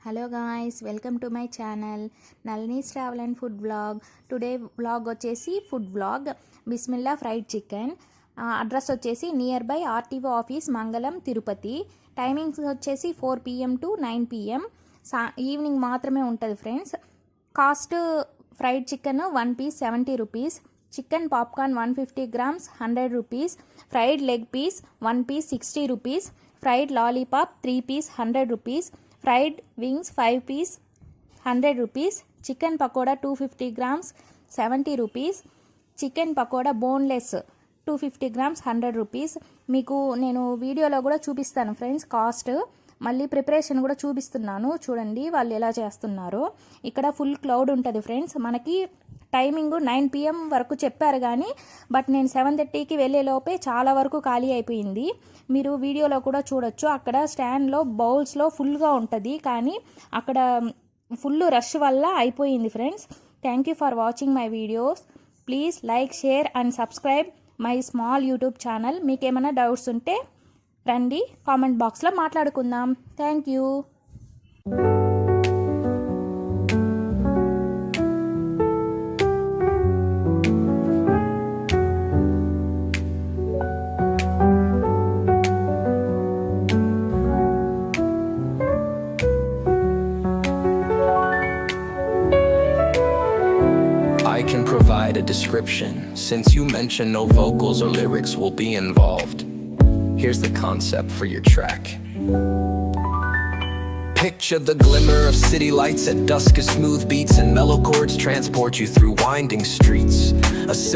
Hello guys, welcome to my channel Nalini's travel and food vlog. Today vlog వచ్చేసి food vlog. Bismillah fried chicken. Address వచ్చేసి near by RTO office, Mangalam, Tirupati. Timings వచ్చేసి 4 PM to 9 PM. Evening మాత్రమే ఉంటుంది friends. Cost fried chicken 1 piece 70 rupees. Chicken popcorn 150 grams 100 rupees. Fried leg piece 1 piece 60 rupees. Fried lollipop 3 piece 100 rupees. Fried wings 5 piece 100 rupees. Chicken pakoda 250 grams 70 rupees. Chicken pakoda boneless 250 grams 100 rupees. మీకు నేను వీడియోలో కూడా చూపిస్తాను friends cost. మళ్ళీ preparation కూడా చూపిస్తున్నాను, చూడండి వాళ్ళు ఎలా చేస్తున్నారో. ఇక్కడ ఫుల్ క్లౌడ్ ఉంటుంది ఫ్రెండ్స్. మనకి టైమింగ్ 9 PM వరకు చెప్పారు కానీ నేను 7:30కి వెళ్ళేలోపే చాలా వరకు ఖాళీ అయిపోయింది. మీరు వీడియోలో కూడా చూడొచ్చు. అక్కడ స్టాండ్లో బౌల్స్లో ఫుల్గా ఉంటుంది, కానీ అక్కడ ఫుల్ రష్ వల్ల అయిపోయింది friends. Thank you for watching my videos. Please like, share and subscribe my small YouTube channel. మీకు ఏమైనా డౌట్స్ ఉంటే రండి, కామెంట్ బాక్స్లో మాట్లాడుకుందాం. Thank you. I can provide a description, since you mentioned no vocals or lyrics will be involved. Here's the concept for your track. Picture the glimmer of city lights at dusk as smooth beats and mellow chords transport you through winding streets. A